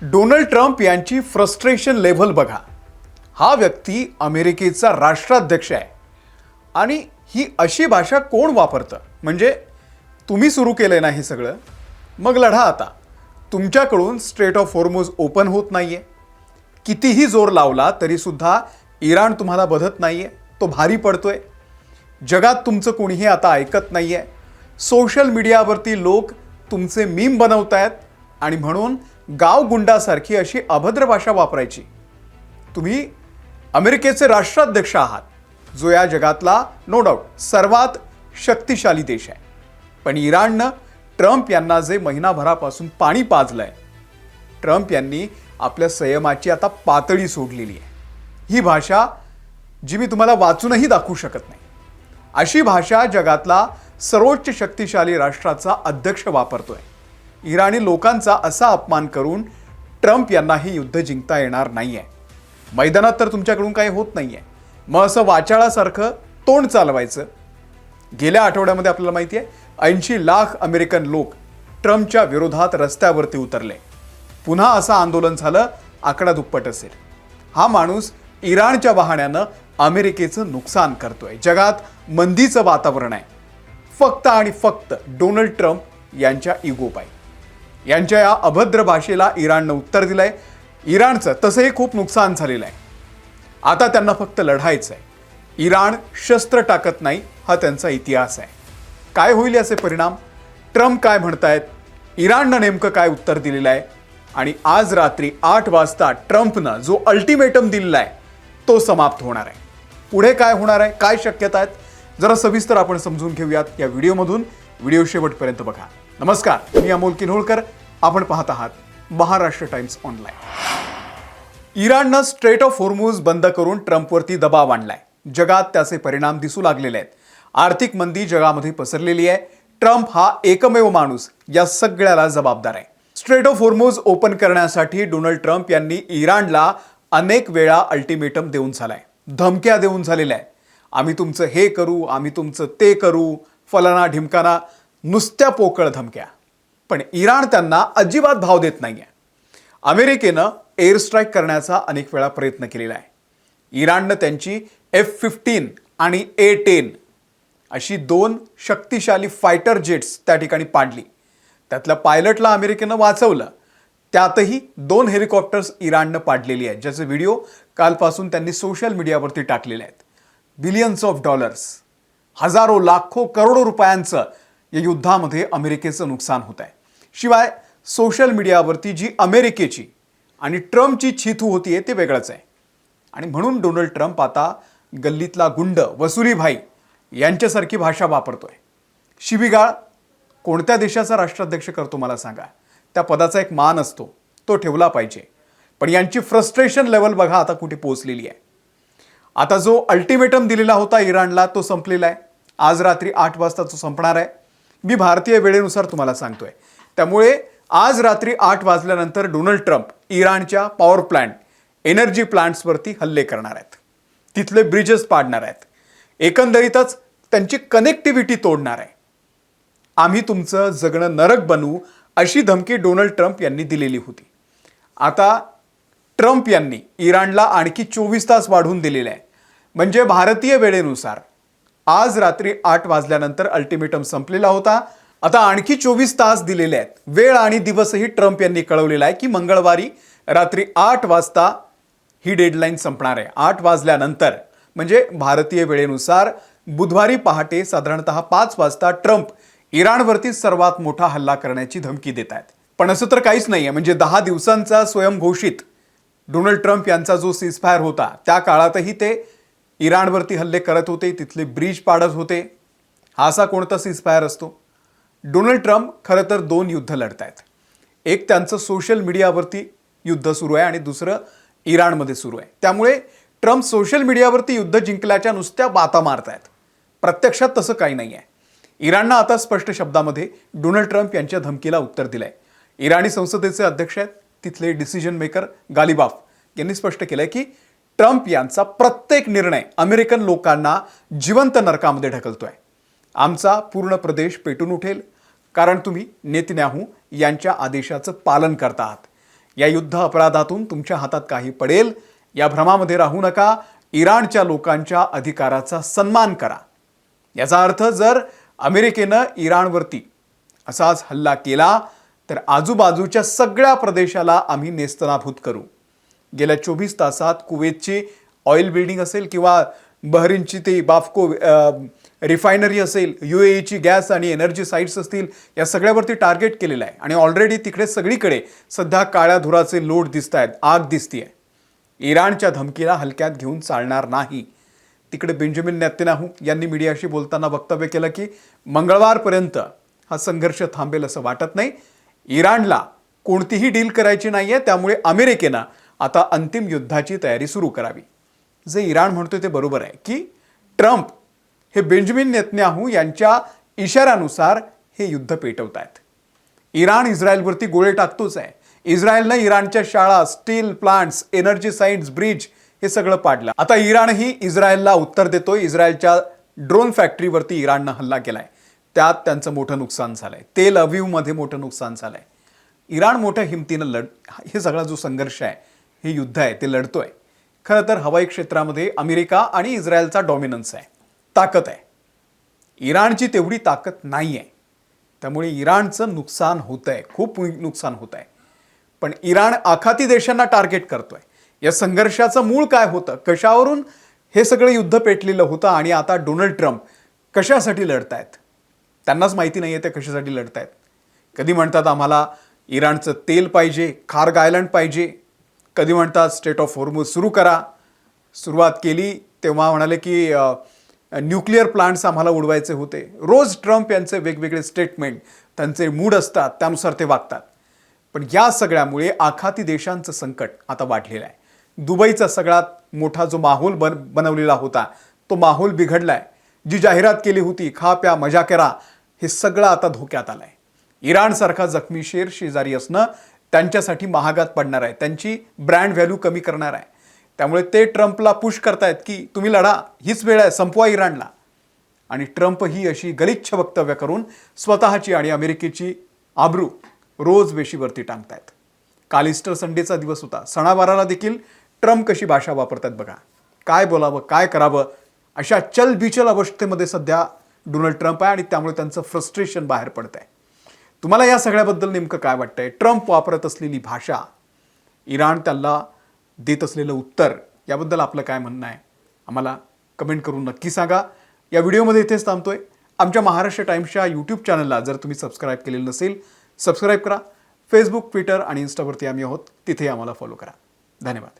Donald Trump यांची frustration level बघा. हा व्यक्ती अमेरिकेचा राष्ट्राध्यक्ष आहे आणि ही अशी भाषा कोण वापरतं? म्हणजे तुम्ही सुरू केलंय ना हे सगळं, मग लढा आता. तुमच्याकडून स्ट्रेट ऑफ हॉर्मुझ ओपन होत नाहीये. कितीही जोर लावला तरी सुद्धा इराण तुम्हाला बधत नाहीये, तो भारी पडतोय. जगात तुमचं कोणीही आता ऐकत नाहीये. सोशल मीडियावरती लोक तुमचे मीम बनवतायत आणि म्हणून गावगुंडासारखी अशी अभद्र भाषा वापरायची. तुम्ही अमेरिकेचे राष्ट्राध्यक्ष आहात, जो या जगातला नो डाऊट सर्वात शक्तिशाली देश आहे. पण इराणनं ट्रम्प यांना जे महिनाभरापासून पाणी पाजलंय, ट्रम्प यांनी आपल्या संयमाची आता पातळी सोडलेली आहे. ही भाषा जी मी तुम्हाला वाचूनही दाखवू शकत नाही, अशी भाषा जगातला सर्वोच्च शक्तिशाली राष्ट्राचा अध्यक्ष वापरतोय. इराणी लोकांचा असा अपमान करून ट्रम्प यांना ही युद्ध जिंकता येणार नाहीये. मैदानात तर तुमच्याकडून काही होत नाहीये, मग असं वाचाळासारखं तोंड चालवायचं. गेल्या आठवड्यामध्ये आपल्याला माहिती आहे 80 लाख अमेरिकन लोक ट्रम्पच्या विरोधात रस्त्यावरती उतरले. पुन्हा असं आंदोलन झालं, आकडा दुप्पट असेल. हा माणूस इराणच्या बहाण्यानं अमेरिकेचं नुकसान करतोय. जगात मंदीचं वातावरण आहे, फक्त आणि फक्त डोनाल्ड ट्रम्प यांच्या इगो पायी. यांच्या या अभद्र भाषेला इराणनं उत्तर दिलंय. इराणचं तसंही खूप नुकसान झालेलं आहे. आता त्यांना फक्त लढायचं आहे. इराण शस्त्र टाकत नाही, हा त्यांचा इतिहास आहे. काय होईल याचे परिणाम? ट्रम्प काय म्हणतायत, इराणनं नेमकं काय उत्तर दिलेलं आहे, आणि आज रात्री 8 वाजता ट्रम्पनं जो अल्टिमेटम दिलेला आहे तो समाप्त होणार आहे. पुढे काय होणार आहे, काय शक्यता आहेत, जरा सविस्तर आपण समजून घेऊयात या व्हिडिओमधून. व्हिडिओ शेवटपर्यंत बघा. नमस्कार, मी अमोल किन्होळकर. आपण पाहत आहात महाराष्ट्र टाइम्स ऑनलाईन. इराणनं स्ट्रेट ऑफ हॉर्मुझ बंद करून ट्रम्पवरती दबाव आणलाय. जगात त्याचे परिणाम दिसू लागलेले आहेत. आर्थिक मंदी जगामध्ये पसरलेली आहे. ट्रम्प हा एकमेव माणूस या सगळ्याला जबाबदार आहे. स्ट्रेट ऑफ हॉर्मुझ ओपन करण्यासाठी डोनाल्ड ट्रम्प यांनी इराणला अनेक वेळा अल्टिमेटम देऊन झालाय, धमक्या देऊन झालेल्या आहे. आम्ही तुमचं हे करू, आम्ही तुमचं ते करू, फलाना ढिमकाना, नुसत्या पोकळ धमक्या. पण इराण त्यांना अजिबात भाव देत नाहीये. अमेरिकेनं एअर स्ट्राईक करण्याचा अनेक वेळा प्रयत्न केलेला आहे. इराणनं त्यांची F-15 आणि A-10 अशी 2 शक्तिशाली फायटर जेट्स त्या ठिकाणी पाडली. त्यातल्या पायलटला अमेरिकेनं वाचवलं. त्यातही 2 हेलिकॉप्टर्स इराणनं पाडलेली आहेत, ज्याचे व्हिडिओ कालपासून त्यांनी सोशल मीडियावरती टाकलेले आहेत. बिलियन्स ऑफ डॉलर्स, हजारो लाखो करोडो रुपयांचं या युद्धामध्ये अमेरिकेचं नुकसान होत आहे. शिवाय सोशल मीडियावरती जी अमेरिकेची आणि ट्रम्पची छिथू होतीये ते वेगळंच आहे. आणि म्हणून डोनाल्ड ट्रम्प आता गल्लीतला गुंड वसुली भाई यांच्यासारखी भाषा वापरतोय. शिवीगाळ कोणत्या देशाचा राष्ट्राध्यक्ष करतो मला सांगा? त्या पदाचा एक मान असतो, तो ठेवला पाहिजे. पण यांची फ्रस्ट्रेशन लेवल बघा आता कुठे पोहोचलेली आहे. आता जो अल्टिमेटम दिलेला होता इराणला तो संपलेला आहे. आज रात्री 8 वाजता तो संपणार आहे. मी भारतीय वेळेनुसार तुम्हाला सांगतोय. त्यामुळे आज रात्री 8 वाजल्यानंतर डोनाल्ड ट्रम्प इराणच्या पॉवर प्लांट, एनर्जी प्लांट्सवरती हल्ले करणार आहेत. तिथले ब्रिजेस पाडणार आहेत. एकंदरीतच त्यांची कनेक्टिव्हिटी तोडणार आहे. आम्ही तुमचं जगणं नरक बनवू अशी धमकी डोनाल्ड ट्रम्प यांनी दिलेली होती. आता ट्रम्प यांनी इराणला आणखी 24 तास वाढवून दिलेले आहे. म्हणजे भारतीय वेळेनुसार आज रात्री 8 वाजल्यानंतर अल्टिमेटम संपलेला होता. आता आणखी 24 तास दिलेले आहेत. वेळ आणि दिवसही ट्रम्प यांनी कळवलेला आहे की मंगळवारी रात्री 8 वाजता ही डेडलाईन संपणार आहे. 8 वाजल्यानंतर म्हणजे भारतीय वेळेनुसार बुधवारी पहाटे साधारणतः 5 वाजता ट्रम्प इराणवरती सर्वात मोठा हल्ला करण्याची धमकी देत आहेत. पण असं तर काहीच नाहीये. म्हणजे 10 दिवसांचा स्वयंघोषित डोनाल्ड ट्रम्प यांचा जो सीजफायर होता त्या काळातही ते इराणवरती हल्ले करत होते, तिथले ब्रिज पाडत होते. हा असा कोणता सीजफायर असतो? डोनाल्ड ट्रम्प खरं तर 2 युद्ध लढत आहेत. एक त्यांचं सोशल मीडियावरती युद्ध सुरू आहे आणि दुसरं इराणमध्ये सुरू आहे. त्यामुळे ट्रम्प सोशल मीडियावरती युद्ध जिंकल्याच्या नुसत्या बाता मारत आहेत. प्रत्यक्षात तसं काही नाही आहे. इराणनं आता स्पष्ट शब्दामध्ये डोनाल्ड ट्रम्प यांच्या धमकीला उत्तर दिलंय. इराणी संसदेचे अध्यक्ष आहेत, तिथले डिसिजन मेकर गालिबाफ यांनी स्पष्ट केलंय की ट्रम्प यांचा प्रत्येक निर्णय अमेरिकन लोकांना जिवंत नरकामध्ये ढकलतोय. आमचा पूर्ण प्रदेश पेटून उठेल, कारण तुम्ही नेतन्याहू यांच्या आदेशाचं पालन करता आहात. या युद्ध अपराधातून तुमच्या हातात काही पडेल या भ्रमामध्ये राहू नका. इराणच्या लोकांच्या अधिकाराचा सन्मान करा. याचा अर्थ जर अमेरिकेनं इराणवरती असाच हल्ला केला तर आजूबाजूच्या सगळ्या प्रदेशाला आम्ही नेस्तनाभूत करू. गेल्या 24 तासात कुवेतची ऑइल बिल्डिंग असेल किंवा बहरीनची ती बाफ्को रिफायनरी असेल, UAEची गॅस आणि एनर्जी साईट्स असतील, या सगळ्यावरती टार्गेट केलेलं आहे. आणि ऑलरेडी तिकडे सगळीकडे सध्या काळ्या धुराचे लोट दिसत आहेत, आग दिसतीये. इराणच्या धमकीला हलक्यात घेऊन चालणार नाही. तिकडे बेंजामिन नेतन्याहू यांनी मीडियाशी बोलताना वक्तव्य केलं की मंगळवारपर्यंत हा संघर्ष थांबेल असं वाटत नाही. इराणला कोणतीही डील करायची नाहीये, त्यामुळे अमेरिकेनं आता अंतिम युद्धाची तयारी सुरू करावी. जे इराण म्हणतोय ते बरोबर आहे की ट्रम्प हे बेंजामिन नेतन्याहू यांच्या इशाऱ्यानुसार हे युद्ध पेटवत आहेत. इराण इस्रायलवरती गोळे टाकतोच आहे. इस्रायलनं इराणच्या शाळा, steel plants, energy sites, bridge हे सगळं पाडलं. आता इराणही इस्रायलला उत्तर देतोय. इस्रायलच्या ड्रोन फॅक्टरीवरती इराणनं हल्ला केलाय, त्यात त्यांचं मोठं नुकसान झालंय. तेल अविवमध्ये मोठं नुकसान झालंय. इराण मोठ्या हिमतीनं हे सगळा जो संघर्ष आहे, हे युद्ध आहे, ते लढतोय. खरं तर हवाई क्षेत्रामध्ये अमेरिका आणि इस्रायलचा डॉमिनन्स आहे, ताकद आहे. इराणची तेवढी ताकद नाही आहे. त्यामुळे इराणचं नुकसान होत आहे, खूप नुकसान होत आहे. पण इराण आखाती देशांना टार्गेट करतोय. या संघर्षाचं मूळ काय होतं, कशावरून हे सगळं युद्ध पेटलेलं होतं आणि आता डोनाल्ड ट्रम्प कशासाठी लढतायत त्यांनाच माहिती नाही आहे ते कशासाठी लढतायत. कधी म्हणतात आम्हाला इराणचं तेल पाहिजे, खार्ग आयलंड पाहिजे, कधी म्हणतात स्टेट ऑफ हॉर्मुझ सुरू करा. सुरुवात केली तेव्हा म्हणाले की न्यूक्लिअर प्लांट्स आम्हाला उडवायचे होते. रोज ट्रम्प यांचे वेगवेगळे स्टेटमेंट, त्यांचे मूड असतात, त्यानुसार ते वागतात. पण या सगळ्यामुळे आखाती देशांचं संकट आता वाढलेलं आहे. दुबईचा सगळ्यात मोठा जो माहोल बनवलेला होता, तो माहोल बिघडलाय. जी जाहिरात केली होती, खा प्या मजा करा, हे सगळं आता धोक्यात आलंय. इराणसारखा जखमी शेर शेजारी असणं त्यांच्यासाठी महागात पडणार आहे, त्यांची ब्रँड व्हॅल्यू कमी करणार आहे. त्यामुळे ते ट्रम्पला पुश करतायत की तुम्ही लढा, हीच वेळ आहे, संपवा इराणला. आणि ट्रम्प ही अशी गलिच्छ वक्तव्य करून स्वतःची आणि अमेरिकेची आबरू रोज वेशीवरती टांगतायत. काल ईस्टर संडेचा दिवस होता. सणावाराला देखील ट्रम्प कशी भाषा वापरतात बघा. काय बोलावं, काय करावं, अशा चलबिचल अवस्थेमध्ये सध्या डोनाल्ड ट्रम्प आहे आणि त्यामुळे त्यांचं फ्रस्ट्रेशन बाहेर पडत आहे. तुम्हाला या सगळ्याबद्दल नेमकं काय वाटतंय? ट्रम्प वापरत असलेली भाषा, इराण त्याला देत असलेलं उत्तर, याबद्दल आपलं काय म्हणणं आहे आम्हाला कमेंट करून नक्की सांगा. या व्हिडिओमध्ये इथेच थांबतोय. आमच्या महाराष्ट्र टाइम्सच्या यूट्यूब चॅनलला जर तुम्ही सबस्क्राईब केलेलं नसेल, सबस्क्राईब करा. फेसबुक, ट्विटर आणि इन्स्टावरती आम्ही आहोत, तिथे आम्हाला फॉलो करा. धन्यवाद.